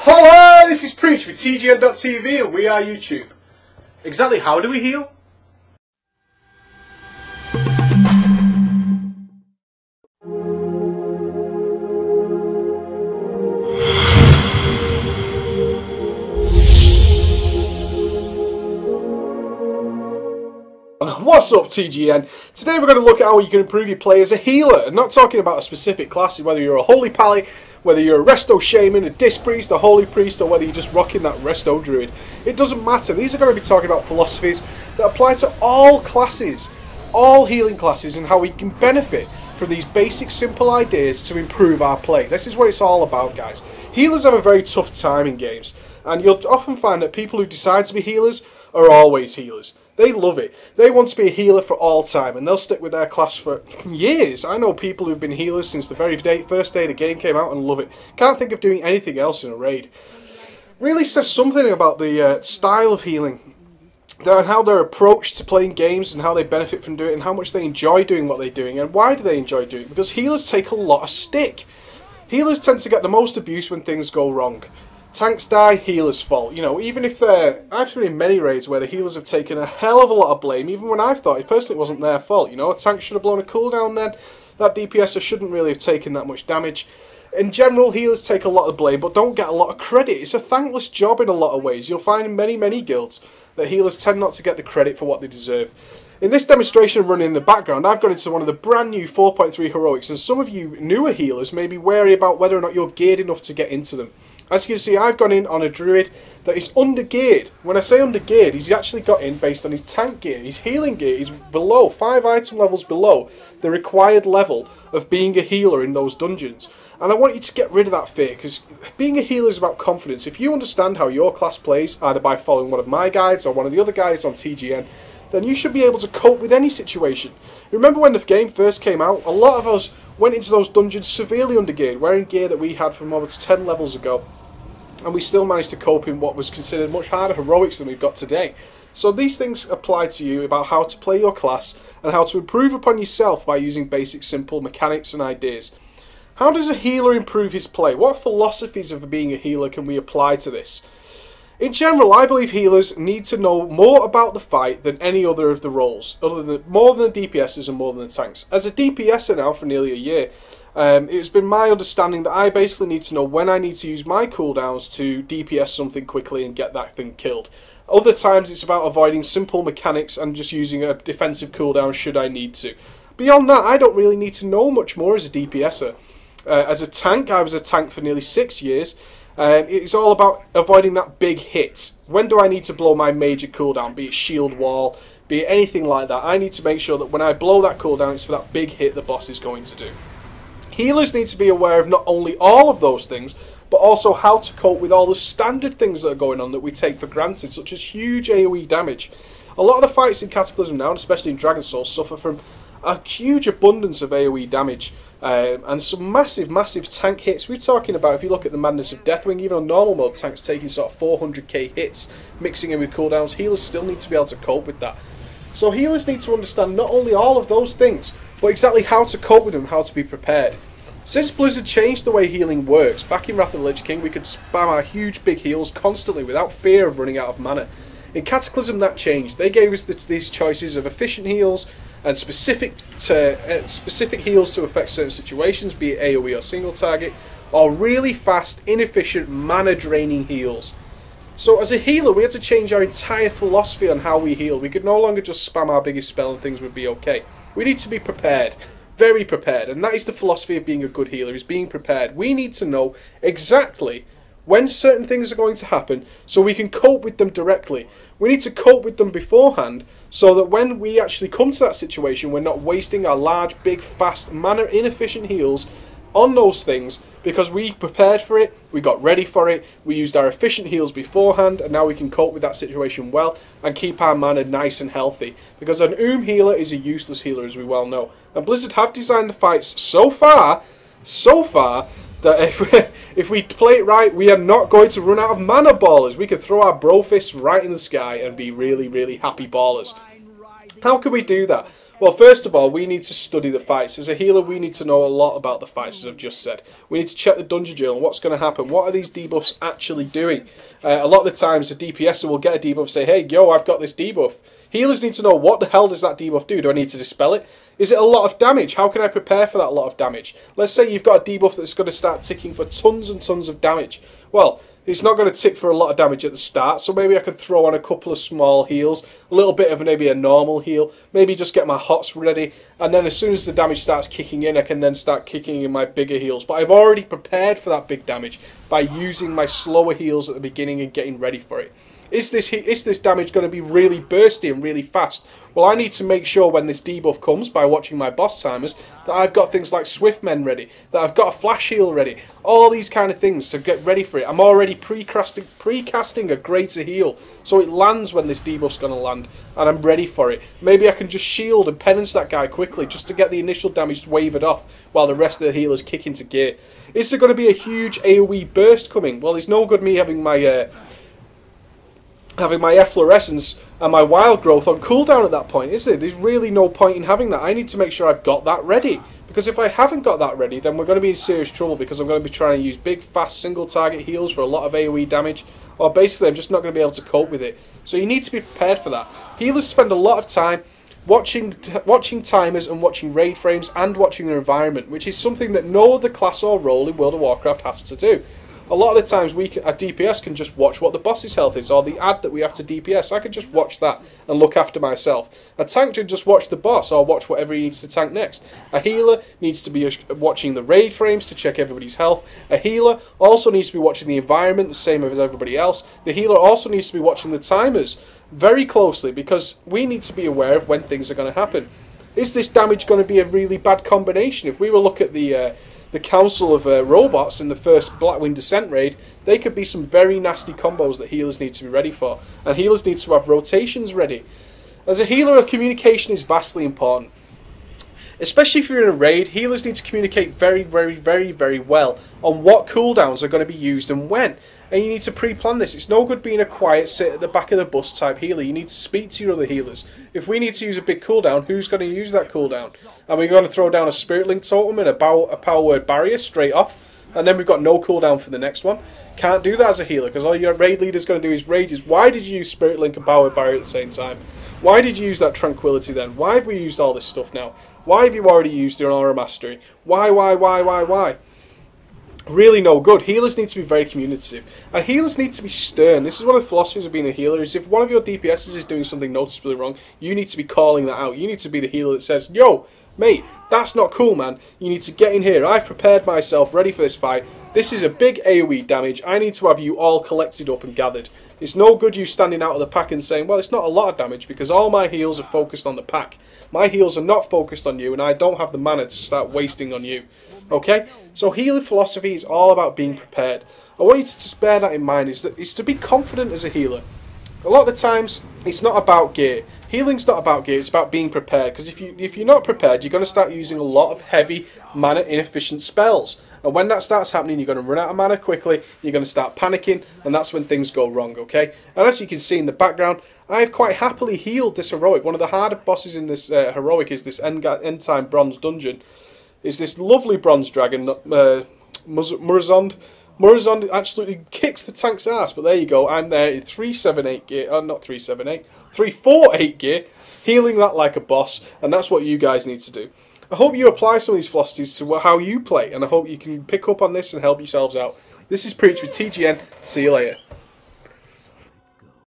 Holllla! This is Preach with TGN.TV and we are YouTube. Exactly how do we heal? What's up TGN? Today we're going to look at how you can improve your play as a healer. And not talking about a specific class, whether you're a Holy Pally, whether you're a Resto Shaman, a Disc Priest, a Holy Priest, or whether you're just rocking that Resto Druid. It doesn't matter. These are going to be talking about philosophies that apply to all classes, all healing classes, and how we can benefit from these basic simple ideas to improve our play. This is what it's all about, guys. Healers have a very tough time in games, and you'll often find that people who decide to be healers are always healers. They love it. They want to be a healer for all time, and they'll stick with their class for years. I know people who've been healers since the very first day the game came out and love it. Can't think of doing anything else in a raid. Really says something about the style of healing, and how their approach to playing games, and how they benefit from doing it, and how much they enjoy doing what they're doing. And why do they enjoy doing it? Because healers take a lot of stick. Healers tend to get the most abuse when things go wrong. Tanks die, healers' fault. You know, even if they're... I've been in many raids where the healers have taken a hell of a lot of blame, even when I've thought it personally wasn't their fault. You know, a tank should have blown a cooldown then. That DPSer shouldn't really have taken that much damage. In general, healers take a lot of blame, but don't get a lot of credit. It's a thankless job in a lot of ways. You'll find in many guilds that healers tend not to get the credit for what they deserve. In this demonstration running in the background, I've gone into one of the brand new 4.3 heroics, and some of you newer healers may be wary about whether or not you're geared enough to get into them. As you can see, I've gone in on a druid that is under-geared. When I say under-geared, he's actually got in based on his tank gear. His healing gear is below, 5 item levels below the required level of being a healer in those dungeons. And I want you to get rid of that fear, because being a healer is about confidence. If you understand how your class plays, either by following one of my guides or one of the other guides on TGN, then you should be able to cope with any situation. Remember when the game first came out, a lot of us went into those dungeons severely under-geared, wearing gear that we had from almost 10 levels ago. And we still managed to cope in what was considered much harder heroics than we've got today. So these things apply to you about how to play your class and how to improve upon yourself by using basic simple mechanics and ideas. How does a healer improve his play? What philosophies of being a healer can we apply to this? In general, I believe healers need to know more about the fight than any other of the roles, more than the DPSers and more than the tanks. As a DPSer now for nearly a year, it's been my understanding that I basically need to know when I need to use my cooldowns to DPS something quickly and get that thing killed. Other times it's about avoiding simple mechanics and just using a defensive cooldown should I need to. Beyond that, I don't really need to know much more as a DPSer. As a tank, I was a tank for nearly 6 years. It's all about avoiding that big hit. When do I need to blow my major cooldown, be it shield wall, be it anything like that? I need to make sure that when I blow that cooldown, it's for that big hit the boss is going to do. Healers need to be aware of not only all of those things, but also how to cope with all the standard things that are going on that we take for granted, such as huge AoE damage. A lot of the fights in Cataclysm now, and especially in Dragon Souls, suffer from a huge abundance of AoE damage and some massive tank hits. We're talking about, if you look at the Madness of Deathwing, even on normal mode, tanks taking sort of 400k hits, mixing in with cooldowns. Healers still need to be able to cope with that. So healers need to understand not only all of those things, but exactly how to cope with them, how to be prepared. Since Blizzard changed the way healing works, back in Wrath of the Lich King we could spam our huge big heals constantly without fear of running out of mana. In Cataclysm that changed. They gave us these choices of efficient heals and specific heals to affect certain situations, be it AoE or single target, or really fast, inefficient, mana draining heals. So as a healer we had to change our entire philosophy on how we heal. We could no longer just spam our biggest spell and things would be okay. We need to be prepared. Very prepared, and that is the philosophy of being a good healer, is being prepared. We need to know exactly when certain things are going to happen so we can cope with them directly. We need to cope with them beforehand so that when we actually come to that situation we're not wasting our large, big, fast, mana inefficient heals on those things, because we prepared for it, we got ready for it, we used our efficient heals beforehand, and now we can cope with that situation well and keep our mana nice and healthy. Because an healer is a useless healer, as we well know. And Blizzard have designed the fights so far that if we play it right, we are not going to run out of mana ballers. We can throw our bro fists right in the sky and be really happy ballers. How can we do that? Well, first of all, we need to study the fights. As a healer, we need to know a lot about the fights, as I've just said. We need to check the dungeon journal. What's going to happen? What are these debuffs actually doing? A lot of the times, a DPSer will get a debuff and say, hey, yo, I've got this debuff. Healers need to know, what the hell does that debuff do? Do I need to dispel it? Is it a lot of damage? How can I prepare for that lot of damage? Let's say you've got a debuff that's going to start ticking for tons and tons of damage. Well, it's not going to tick for a lot of damage at the start, so maybe I could throw on a couple of small heals, a little bit of maybe a normal heal, maybe just get my hots ready, and then as soon as the damage starts kicking in, I can then start kicking in my bigger heals. But I've already prepared for that big damage by using my slower heals at the beginning and getting ready for it. Is this damage going to be really bursty and really fast? Well, I need to make sure when this debuff comes, by watching my boss timers, that I've got things like Swift Men ready, that I've got a flash heal ready, all these kind of things to get ready for it. I'm already precasting a greater heal, so it lands when this debuff's going to land, and I'm ready for it. Maybe I can just shield and penance that guy quickly, just to get the initial damage wavered off, while the rest of the healers kick into gear. Is there going to be a huge AoE burst coming? Well, it's no good me having my efflorescence and my wild growth on cooldown at that point, is there? There's really no point in having that. I need to make sure I've got that ready, because if I haven't got that ready, then we're going to be in serious trouble, because I'm going to be trying to use big, fast, single target heals for a lot of AoE damage, or basically I'm just not going to be able to cope with it. So you need to be prepared for that. Healers spend a lot of time watching timers and watching raid frames and watching their environment, which is something that no other class or role in World of Warcraft has to do. A lot of the times a DPS can just watch what the boss's health is, or the ad that we have to DPS. I can just watch that and look after myself. A tank can just watch the boss or watch whatever he needs to tank next. A healer needs to be watching the raid frames to check everybody's health. A healer also needs to be watching the environment, the same as everybody else. The healer also needs to be watching the timers very closely, because we need to be aware of when things are going to happen. Is this damage going to be a really bad combination? If we were look at the Council of Robots in the first Blackwing Descent raid, they could be some very nasty combos that healers need to be ready for. And healers need to have rotations ready. As a healer, communication is vastly important. Especially if you're in a raid, healers need to communicate very, very, very, very well on what cooldowns are going to be used and when. And you need to pre-plan this. It's no good being a quiet, sit at the back of the bus type healer. You need to speak to your other healers. If we need to use a big cooldown, who's going to use that cooldown? Are we going to throw down a Spirit Link totem and a power word barrier straight off? And then we've got no cooldown for the next one? Can't do that as a healer, because all your raid leader's going to do is rages. Why did you use Spirit Link and power word barrier at the same time? Why did you use that Tranquility then? Why have we used all this stuff now? Why have you already used your Aura Mastery? Why? Really no good. Healers need to be very communicative. And healers need to be stern. This is one of the philosophies of being a healer, is if one of your DPSs is doing something noticeably wrong, you need to be calling that out. You need to be the healer that says, yo, mate, that's not cool, man. You need to get in here. I've prepared myself, ready for this fight. This is a big AoE damage. I need to have you all collected up and gathered. It's no good you standing out of the pack and saying, well, it's not a lot of damage, because all my heals are focused on the pack. My heals are not focused on you, and I don't have the mana to start wasting on you. Okay? So healing philosophy is all about being prepared. I want you to just bear that in mind, is to be confident as a healer. A lot of the times, it's not about gear. Healing's not about gear, it's about being prepared. Because if you're not prepared, you're going to start using a lot of heavy, mana inefficient spells. And when that starts happening, you're going to run out of mana quickly, you're going to start panicking, and that's when things go wrong, okay? And as you can see in the background, I've quite happily healed this heroic. One of the harder bosses in this heroic is this end time bronze dungeon. Is this lovely bronze dragon, Murazond. Murazond absolutely kicks the tank's ass, but there you go. I'm there in 378 gear, not 378, 348 gear, healing that like a boss, and that's what you guys need to do. I hope you apply some of these philosophies to how you play, and I hope you can pick up on this and help yourselves out. This is Preach with TGN. See you later.